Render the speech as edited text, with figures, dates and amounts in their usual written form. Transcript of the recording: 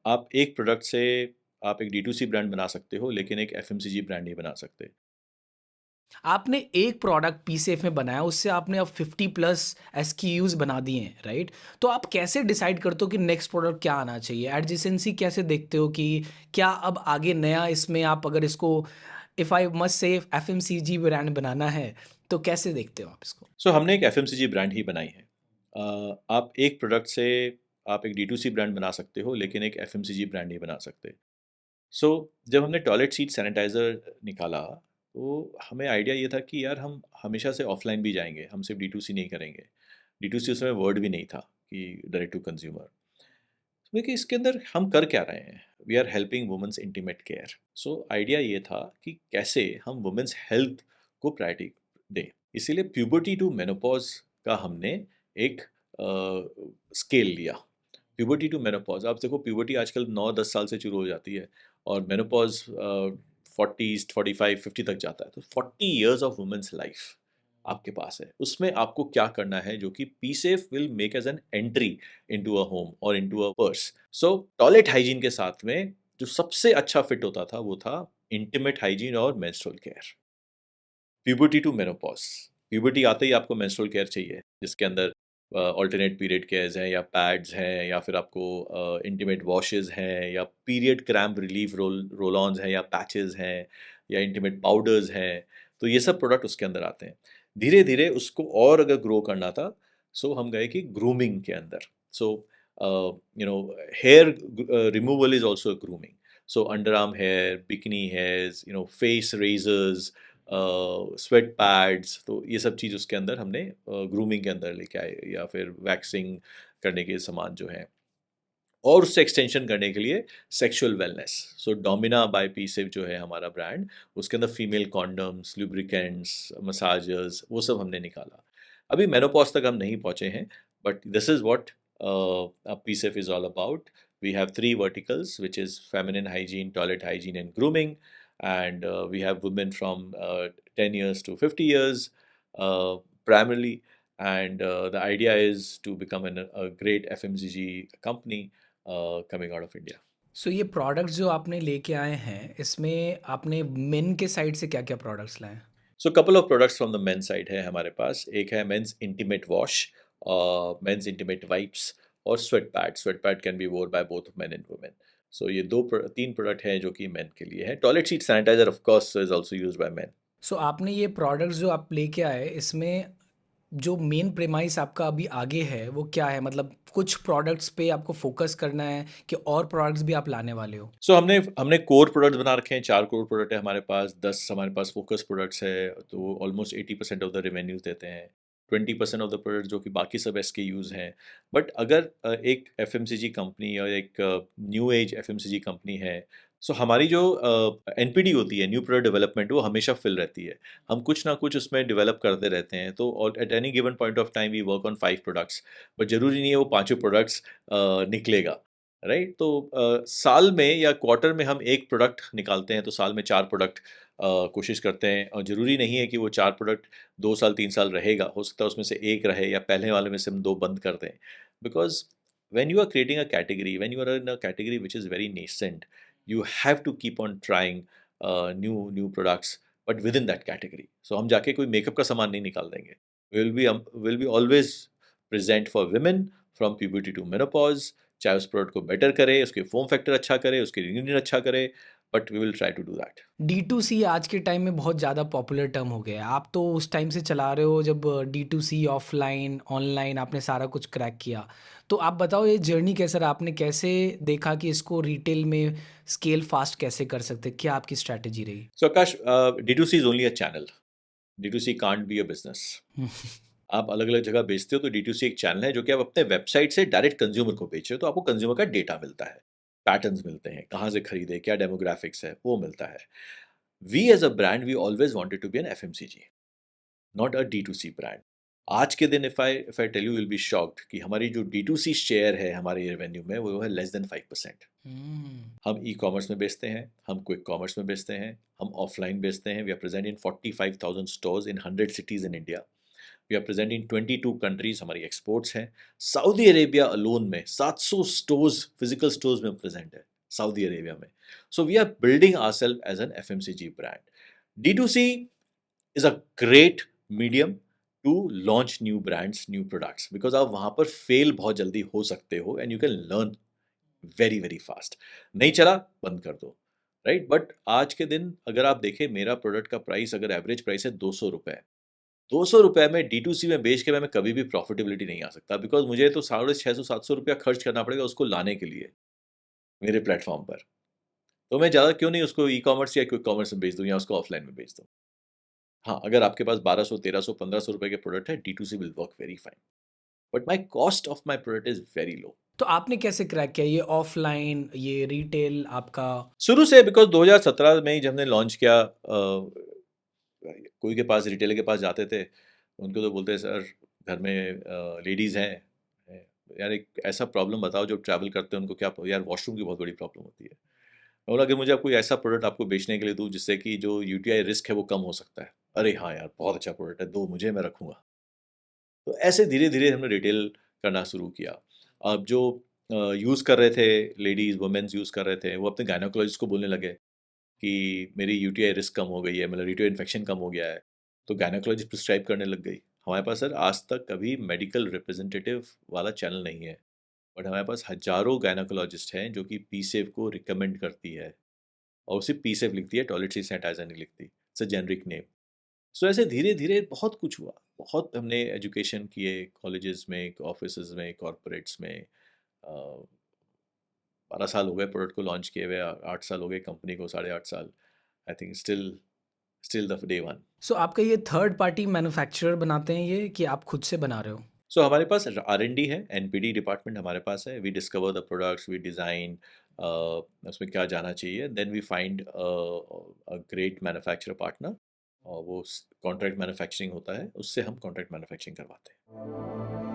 आप एक प्रोडक्ट से आप एक डी2सी ब्रांड बना सकते हो, लेकिन एक एफएमसीजी ब्रांड नहीं बना सकते। आपने एक प्रोडक्ट पीसेफ में बनाया, उससे आपने अब 50 प्लस एसक्यूज बना दिए हैं, राइट? तो आप कैसे डिसाइड करते हो कि नेक्स्ट प्रोडक्ट क्या आना चाहिए? एडजेसेंसी कैसे देखते हो कि क्या अब आगे नया इसमें आप अगर इसको if I must say FMCG brand बनाना है, तो कैसे देखते हो आप इसको? सो हमने एक एफएमसीजी ब्रांड ही बनाई है। आप एक प्रोडक्ट से आप एक डी2सी ब्रांड बना सकते हो, लेकिन एक एफएमसीजी ब्रांड नहीं बना सकते। सो जब हमने टॉयलेट सीट सैनिटाइज़र निकाला, तो हमें आइडिया ये था कि यार हम हमेशा से ऑफलाइन भी जाएँगे, हम सिर्फ डी2सी नहीं करेंगे। डी2सी उस समय वर्ड भी नहीं था कि डायरेक्ट टू कंज्यूमर। देखिए इसके अंदर हम कर क्या रहे हैं? We are helping women's intimate care. So idea ये था कि कैसे हम वुमेन्स हेल्थ को प्रायोरिटी दें। इसीलिए प्यूबर्टी टू मेनोपॉज़ का हमने एक स्केल लिया। प्यूबर्टी टू मेनोपॉज़, आप देखो प्यूबर्टी आजकल 9-10 साल से शुरू हो जाती है और मेनोपॉज़ 40s, 45, 50 तक जाता है। तो 40 इयर्स ऑफ वुमेन्स लाइफ आपके पास है। उसमें आपको क्या करना है जो कि Pee Safe will make as an entry into a home और into a purse. So toilet hygiene के साथ में जो सबसे अच्छा फिट होता था वो था इंटीमेट हाइजीन और menstrual care. Puberty to menopause, puberty आते ही आपको मेंस्ट्रुअल केयर चाहिए, जिसके अंदर अल्टरनेट पीरियड केयर्स हैं या पैड्स हैं या फिर आपको इंटीमेट वॉशेज़ हैं या पीरियड क्रैम्प रिलीफ रोल-ऑन्स हैं या पैचेज़ हैं या इंटीमेट पाउडर्स हैं, तो ये सब प्रोडक्ट उसके अंदर आते हैं। धीरे-धीरे उसको और अगर ग्रो करना था, सो हम गए कि ग्रूमिंग के अंदर। So you know hair removal is also grooming. So underarm hair, bikini hairs, face razors, sweat pads, तो ये सब चीज़ उसके अंदर हमने ग्रूमिंग के अंदर लेके आए या फिर वैक्सिंग करने के सामान जो हैं और उससे एक्सटेंशन करने के लिए सेक्सुअल वेलनेस। सो डोमिना बाय पीसेफ जो है हमारा ब्रांड, उसके अंदर फीमेल कॉन्डम्स, लुब्रिकेंट्स, मसाजर्स, वो सब हमने निकाला। अभी मेनोपॉज तक हम नहीं पहुंचे हैं, but this is what Pee Safe is all about. We have three verticals, which is feminine hygiene, toilet hygiene, and grooming. And we have women from 10 years to 50 years, uh, primarily. And the idea is to become a great FMCG company coming out of India. सो ये products जो आपने लेके आए हैं, इसमें आपने main के side से क्या-क्या प्रोडक्ट्स लाए हैं? So couple of products from the men's side है हमारे पास. एक है men's intimate wash, men's intimate wipes और sweat pad. Sweat pad can be worn by both men and women. So ये तीन प्रोडक्ट हैं जो कि men के लिए है. Toilet seat sanitizer of course is also used by men. सो आपने ये प्रोडक्ट्स जो आप लेके आए, इसमें जो मेन प्रेमाइस आपका अभी आगे है वो क्या है? मतलब कुछ प्रोडक्ट्स पे आपको फोकस करना है कि और प्रोडक्ट्स भी आप लाने वाले हो? सो हमने हमने कोर प्रोडक्ट्स बना रखे हैं, 4 कोर प्रोडक्ट है हमारे पास, 10 हमारे पास फोकस प्रोडक्ट्स है, तो ऑलमोस्ट 80% ऑफ द रेवेन्यूज़ देते हैं। 20% ऑफ द प्रोडक्ट जो कि बाकी सब एसकेयूज़ हैं। बट अगर एक एफएमसीजी कंपनी या एक न्यू एज एफएमसीजी कंपनी है, सो हमारी जो एनपीडी होती है, न्यू प्रोडक्ट डेवलपमेंट, वो हमेशा फिल रहती है। हम कुछ ना कुछ उसमें डेवलप करते रहते हैं, तो और at any given point of time we work on 5 products, but ज़रूरी नहीं है वो पाँचों प्रोडक्ट्स निकलेगा। राइट? तो साल में या क्वार्टर में हम एक प्रोडक्ट निकालते हैं, तो साल में 4 प्रोडक्ट कोशिश करते हैं और ज़रूरी नहीं है कि वो 4 प्रोडक्ट 2 साल 3 साल रहेगा, हो सकता है उसमें से 1 रहे या पहले वाले में से हम 2 बंद कर दें। Because when you are creating a category, when you are in a category which is very nascent, you have to keep on trying new products but within that category. So हम जाके कोई मेकअप का सामान नहीं निकाल देंगे। Will be always present for women from puberty to menopause, चाहे उस प्रोडक्ट को बेटर करे, उसके फ़ॉर्म फैक्टर अच्छा करे, उसकी रियूनियन अच्छा करे, but we will try to do that. D2C आज के टाइम में बहुत ज़्यादा पॉपुलर टर्म हो गया है। आप तो उस टाइम से चला रहे हो जब डी2सी ऑफलाइन, ऑनलाइन आपने सारा कुछ क्रैक किया। तो आप बताओ ये जर्नी कैसा रहा? आपने कैसे देखा कि इसको रिटेल में स्केल फास्ट कैसे कर सकते हैं? क्या आपकी स्ट्रैटेजी रही? सो आकाश, D2C is only a channel, D2C can't be a business. आप अलग-अलग जगह बेचते हो तो D2C एक चैनल है जो कि आप अपने वेबसाइट से डायरेक्ट कंज़्यूमर को बेच रहे हो, तो आपको कंज़्यूमर का डेटा मिलता है, पैटर्न्स मिलते हैं, कहाँ से खरीदे, क्या डेमोग्राफिक्स है, वो मिलता है। We as a brand we always wanted to be an FMCG, not a D2C brand. आज के दिन if I tell you, will be shocked कि हमारी जो डी2सी शेयर है हमारे रेवेन्यू में, वो है लेस देन 5%। हम्म। हम ई कॉमर्स में बेचते हैं, हम क्विक कॉमर्स में बेचते हैं, हम ऑफलाइन बेचते हैं। We are present in 45,000 stores in 100 cities in India. We are present in 22 countries, हमारी एक्सपोर्ट्स हैं। सऊदी अरेबिया अलोन में 700 स्टोर्स, फिजिकल स्टोर्स में प्रेजेंट है सऊदी अरेबिया में। So we are building ourself as an FMCG brand. D2C is a great medium to launch new brands, new products, because आप वहाँ पर fail बहुत जल्दी हो सकते हो and you can learn very very fast. नहीं चला, बंद कर दो, राइट। बट आज के दिन अगर आप देखें, मेरा प्रोडक्ट का प्राइस अगर एवरेज प्राइस है 200 रुपये, 200 रुपये में D2C में बेच के मैं कभी भी प्रॉफिटेबिलिटी नहीं आ सकता, बिकॉज मुझे तो 650-700 रुपया खर्च करना पड़ेगा उसको लाने के लिए मेरे प्लेटफॉर्म पर। तो मैं ज़्यादा क्यों नहीं उसको ई कॉमर्स या क्विक कॉमर्स में बेच दूँ या उसको ऑफलाइन में बेच दूँ। हाँ, अगर आपके पास 1200, 1300, 1500 रुपए के प्रोडक्ट है, D2C will work very fine, but my cost of my product is very low. तो आपने कैसे क्रैक किया ये ऑफलाइन, ये रिटेल आपका? शुरू से, बिकॉज 2017 में ही जब हमने लॉन्च किया, कोई के पास, रिटेलर के पास जाते थे, उनको तो बोलते सर घर में लेडीज़ हैं, यार एक ऐसा प्रॉब्लम बताओ जो ट्रैवल करते हैं उनको क्या, यार वॉशरूम की बहुत बड़ी प्रॉब्लम होती है। और अगर मुझे कोई ऐसा प्रोडक्ट आपको बेचने के लिए दूँ जिससे कि जो यूटीआई रिस्क है वो कम हो सकता है, अरे हाँ यार बहुत अच्छा प्रोडक्ट है, दो मुझे, मैं रखूँगा। तो ऐसे धीरे धीरे हमने रिटेल करना शुरू किया। अब जो यूज़ कर रहे थे, लेडीज़ वुमेन्स यूज़ कर रहे थे, वो अपने गायनोकोलॉजिस्ट को बोलने लगे कि मेरी यूटीआई रिस्क कम हो गई है, मतलब यूटीआई इन्फेक्शन कम हो गया है, तो गायनोकोलॉजिस्ट प्रिस्क्राइब करने लग गई। हमारे पास सर आज तक कभी मेडिकल रिप्रेजेंटेटिव वाला चैनल नहीं है, बट हमारे पास हज़ारों गायनोकोलॉजिस्ट हैं जो कि पीसेफ को रिकमेंड करती है, और सिर्फ पीसेफ लिखती है, टॉयलेट सीट सैनिटाइजर नहीं लिखती, इट्स अ जेनरिक नेम। सो ऐसे धीरे धीरे बहुत कुछ हुआ, बहुत हमने एजुकेशन किए कॉलेजेस में, ऑफिस में, कॉरपोरेट्स में। 12 साल हो गए प्रोडक्ट को लॉन्च किए हुए, 8 साल हो गए कंपनी को, 8.5 साल। I think still still the day one. So आपका ये थर्ड पार्टी मैन्युफैक्चरर बनाते हैं ये कि आप खुद से बना रहे हो? सो हमारे पास R&D है, एनपीडी डिपार्टमेंट हमारे पास है। We discover the products, we design उसमें क्या जाना चाहिए, then we find a great manufacturer partner, और वो कॉन्ट्रैक्ट मैन्युफैक्चरिंग होता है, उससे हम कॉन्ट्रैक्ट मैन्युफैक्चरिंग करवाते हैं।